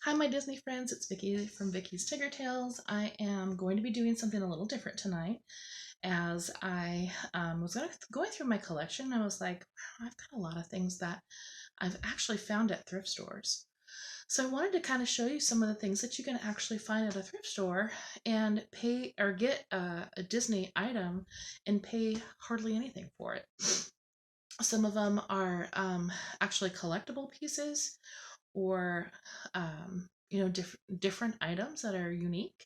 Hi my Disney friends, it's Vicky from Vicky's Tigger Tales. I am going to be doing something a little different tonight. As I was going through my collection, I was like, wow, I've got a lot of things that I've actually found at thrift stores. So I wanted to kind of show you some of the things that you can actually find at a thrift store and pay or get a Disney item and pay hardly anything for it. Some of them are actually collectible pieces, or different items that are unique.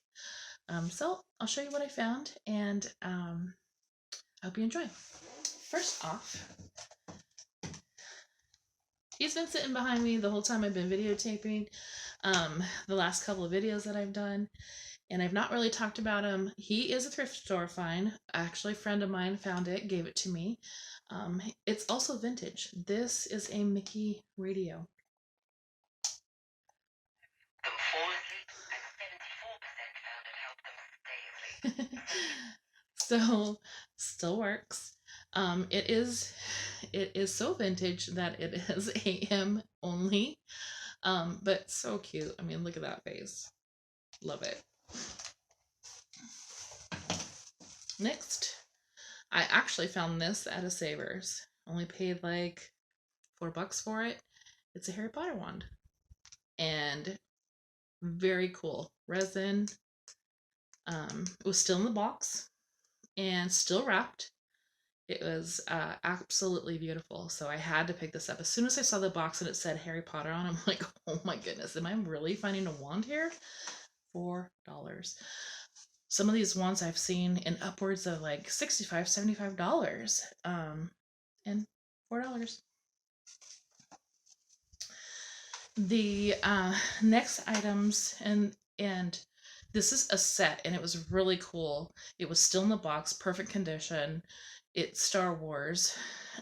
So I'll show you what I found, and I hope you enjoy. First off, he's been sitting behind me the whole time I've been videotaping the last couple of videos that I've done, and I've not really talked about him. He is a thrift store find. Actually, a friend of mine found it, gave it to me. It's also vintage. This is a Mickey radio. So still works. It is so vintage that it is AM only, but so cute. I mean, look at that face. Love it. Next, I actually found this at a Savers. Only paid like $4 for it. It's a Harry Potter wand, and very cool resin. It was still in the box and still wrapped. It was absolutely beautiful. So I had to pick this up. As soon as I saw the box and it said Harry Potter on, I'm like, oh my goodness, am I really finding a wand here? $4. Some of these wands I've seen in upwards of like $65, $75. And $4. The next items, and this is a set, and it was really cool. It was still in the box, perfect condition. It's Star Wars,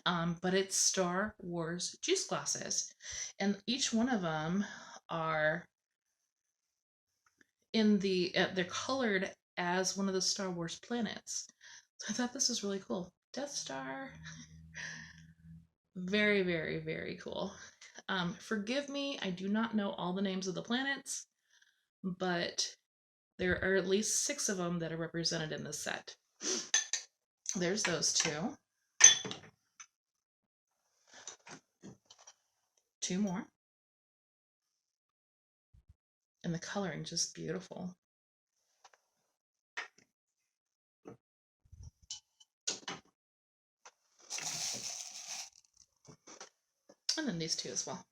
but it's Star Wars juice glasses, and each one of them are in the they're colored as one of the Star Wars planets. So I thought this was really cool. Death Star. Very, very, very cool. Forgive me, I do not know all the names of the planets, but there are at least 6 of them that are represented in this set. There's those 2. 2 more. And the coloring just beautiful. And then these 2 as well.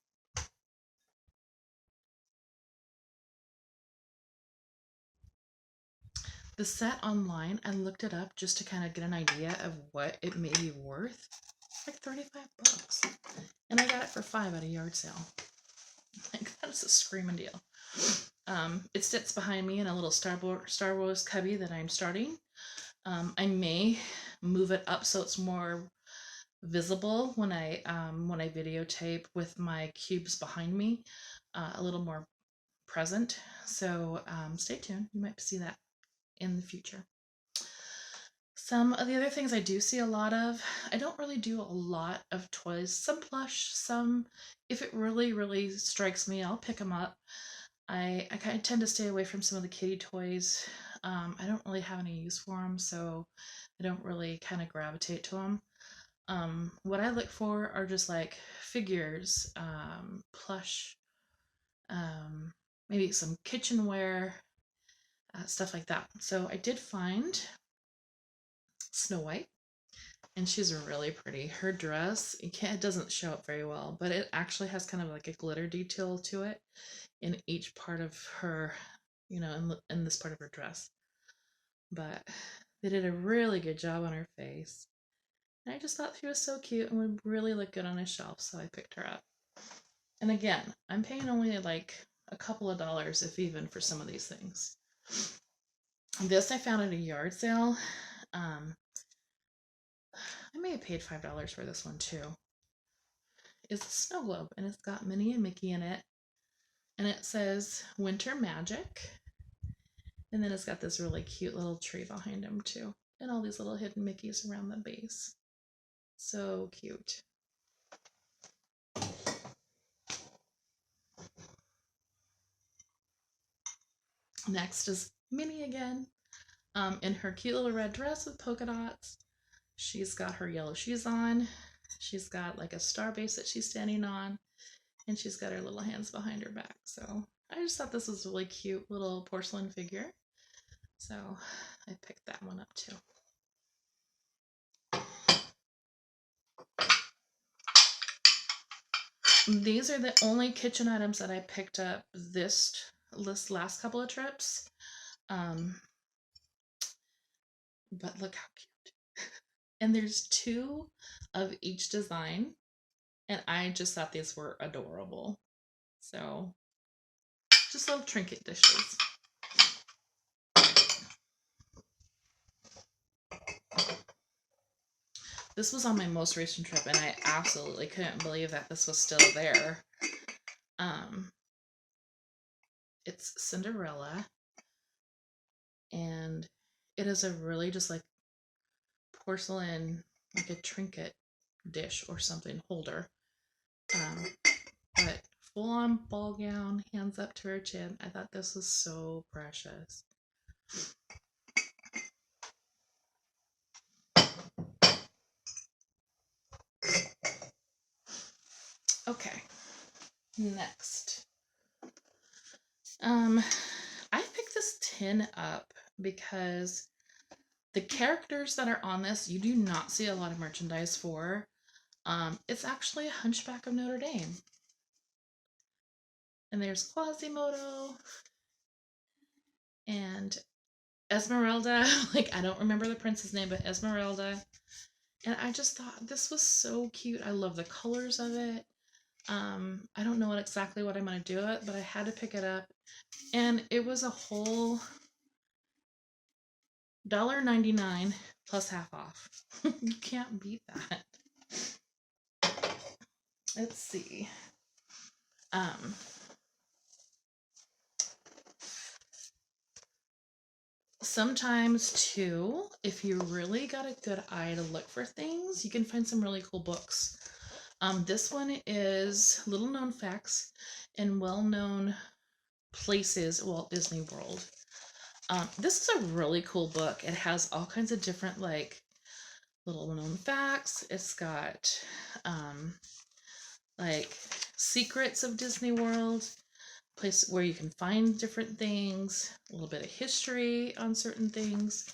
The set online, I looked it up just to kind of get an idea of what it may be worth. It's like $35. And I got it for $5 at a yard sale. Like, that is a screaming deal. It sits behind me in a little Star Wars cubby that I'm starting. I may move it up so it's more visible when I videotape with my cubes behind me, a little more present. So stay tuned. You might see that in the future. Some of the other things I do see a lot of, I don't really do a lot of toys. Some plush, some, if it really, really strikes me, I'll pick them up. I kind of tend to stay away from some of the kitty toys. I don't really have any use for them, so I don't really kind of gravitate to them. What I look for are just like figures, plush, maybe some kitchenware, stuff like that. So I did find Snow White, and she's really pretty. Her dress, it doesn't show up very well, but it actually has kind of like a glitter detail to it in each part of her, in this part of her dress. But they did a really good job on her face. And I just thought she was so cute and would really look good on a shelf, so I picked her up. And again, I'm paying only like a couple of dollars, if even, for some of these things. This I found at a yard sale. I may have paid $5 for this one too. It's a snow globe, and it's got Minnie and Mickey in it. And it says Winter Magic. And then it's got this really cute little tree behind him too. And all these little hidden Mickeys around the base. So cute. Next is Minnie again, in her cute little red dress with polka dots. She's got her yellow shoes on. She's got like a star base that she's standing on, and she's got her little hands behind her back. So I just thought this was a really cute little porcelain figure. So I picked that one up too. These are the only kitchen items that I picked up this last couple of trips. But look how cute. And there's 2 of each design, and I just thought these were adorable. So just little trinket dishes. This was on my most recent trip, and I absolutely couldn't believe that this was still there. It's Cinderella, and it is a really just like porcelain, like a trinket dish or something holder. But full on ball gown, hands up to her chin. I thought this was so precious. Okay, next. I picked this tin up because the characters that are on this, you do not see a lot of merchandise for. It's actually a Hunchback of Notre Dame. And there's Quasimodo and Esmeralda. Like, I don't remember the prince's name, but Esmeralda. And I just thought this was so cute. I love the colors of it. I don't know exactly what I'm going to do it, but I had to pick it up. And it was a whole $1.99 plus half off. You can't beat that. Let's see. Sometimes too, if you really got a good eye to look for things, you can find some really cool books. This one is Little Known Facts in Well-Known Places, Walt Disney World. This is a really cool book. It has all kinds of different like little known facts. It's got like secrets of Disney World, place where you can find different things, a little bit of history on certain things.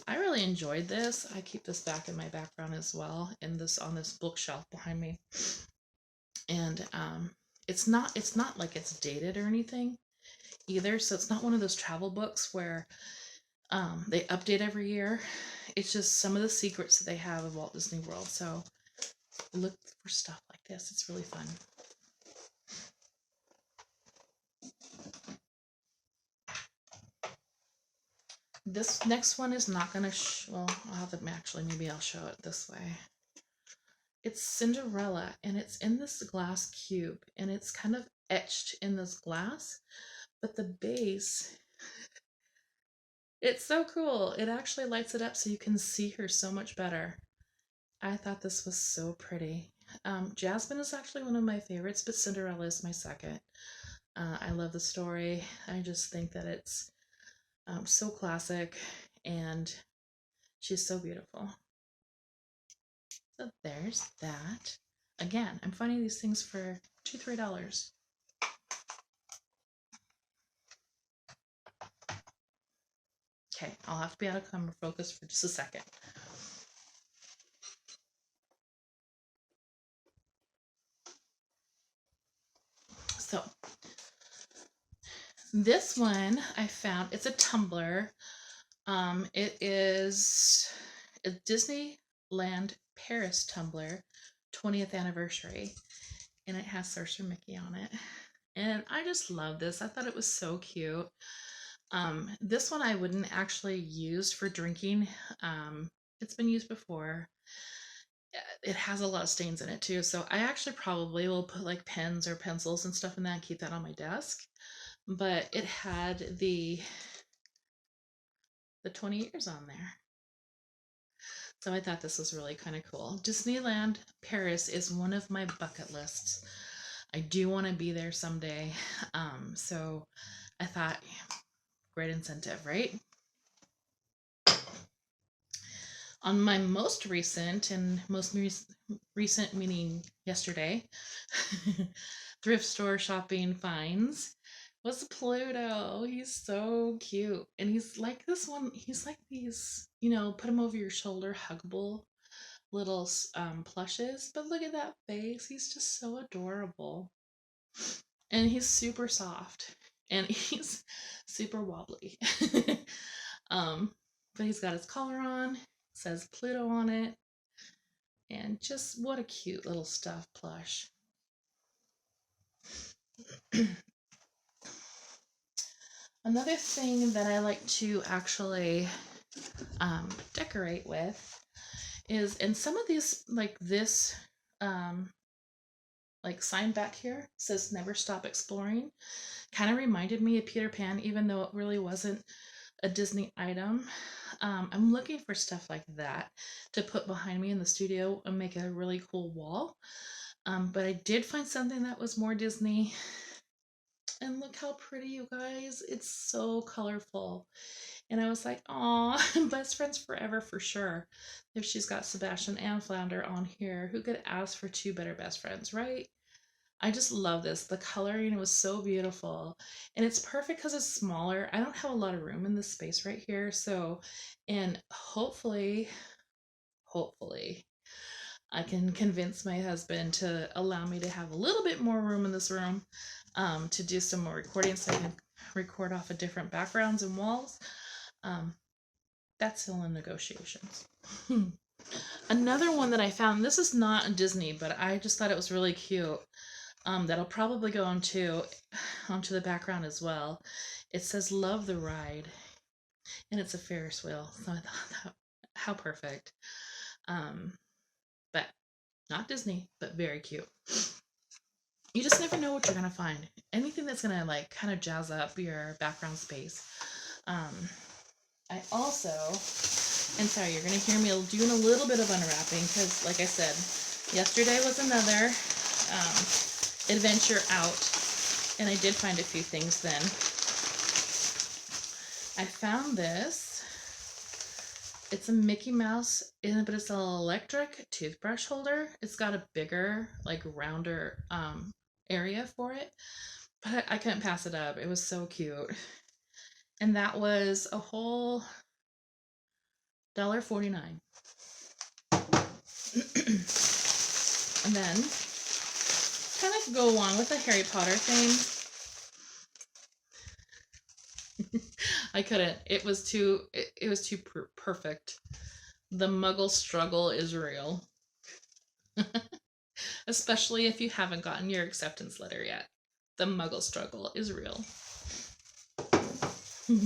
I really enjoyed this. I keep this back in my background as well, in this on this bookshelf behind me. And it's not like it's dated or anything either, so it's not one of those travel books where they update every year. It's just some of the secrets that they have of Walt Disney World. So look for stuff like this. It's really fun. This next one is not going to well, I'll have to actually, maybe I'll show it this way. It's Cinderella, and it's in this glass cube, and it's kind of etched in this glass, but the base, it's so cool. It actually lights it up so you can see her so much better. I thought this was so pretty. Jasmine is actually one of my favorites, but Cinderella is my second. I love the story. I just think that it's so classic, and she's so beautiful. So there's that. Again, I'm finding these things for $2-3. Okay, I'll have to be out of camera focus for just a second. So this one I found, it's a Tumblr. It is a Disneyland Paris Tumblr 20th anniversary, and it has Sorcerer Mickey on it. And I just love this. I thought it was so cute. This one I wouldn't actually use for drinking. It's been used before. It has a lot of stains in it too, so I actually probably will put like pens or pencils and stuff in that and keep that on my desk. But it had the 20 years on there. So I thought this was really kind of cool. Disneyland Paris is one of my bucket lists. I do want to be there someday. So I thought Great incentive, right? On my most recent, and most recent meaning yesterday, thrift store shopping finds was Pluto. He's so cute. And he's like this one, he's like these, put him over your shoulder, huggable little plushes. But look at that face. He's just so adorable. And he's super soft. And he's super wobbly. But he's got his collar on, says Pluto on it. And just what a cute little stuffed plush. Another thing that I like to actually decorate with is, and some of these, like this, like sign back here says never stop exploring, kind of reminded me of Peter Pan, even though it really wasn't a Disney item. I'm looking for stuff like that to put behind me in the studio and make a really cool wall. But I did find something that was more Disney. And look how pretty, you guys. It's so colorful. And I was like, aw, best friends forever for sure. If she's got Sebastian and Flounder on here, who could ask for two better best friends, right? I just love this. The coloring was so beautiful. And it's perfect because it's smaller. I don't have a lot of room in this space right here. So, and hopefully, I can convince my husband to allow me to have a little bit more room in this room to do some more recording so I can record off of different backgrounds and walls. That's still in negotiations. Another one that I found, this is not a Disney, but I just thought it was really cute. That'll probably go onto the background as well. It says "Love the Ride," and it's a Ferris wheel. So I thought, how perfect. But not Disney, but very cute. You just never know what you're gonna find. Anything that's gonna like kind of jazz up your background space. I also, and sorry, you're gonna hear me doing a little bit of unwrapping because, like I said, yesterday was another adventure out, and I did find a few things then. I found this. It's a Mickey Mouse, but it's an electric toothbrush holder. It's got a bigger, like rounder area for it, but I couldn't pass it up. It was so cute. And that was a whole $1.49. And then kind of go along with the Harry Potter thing. I couldn't. It was too perfect. The Muggle struggle is real. Especially if you haven't gotten your acceptance letter yet. The Muggle struggle is real.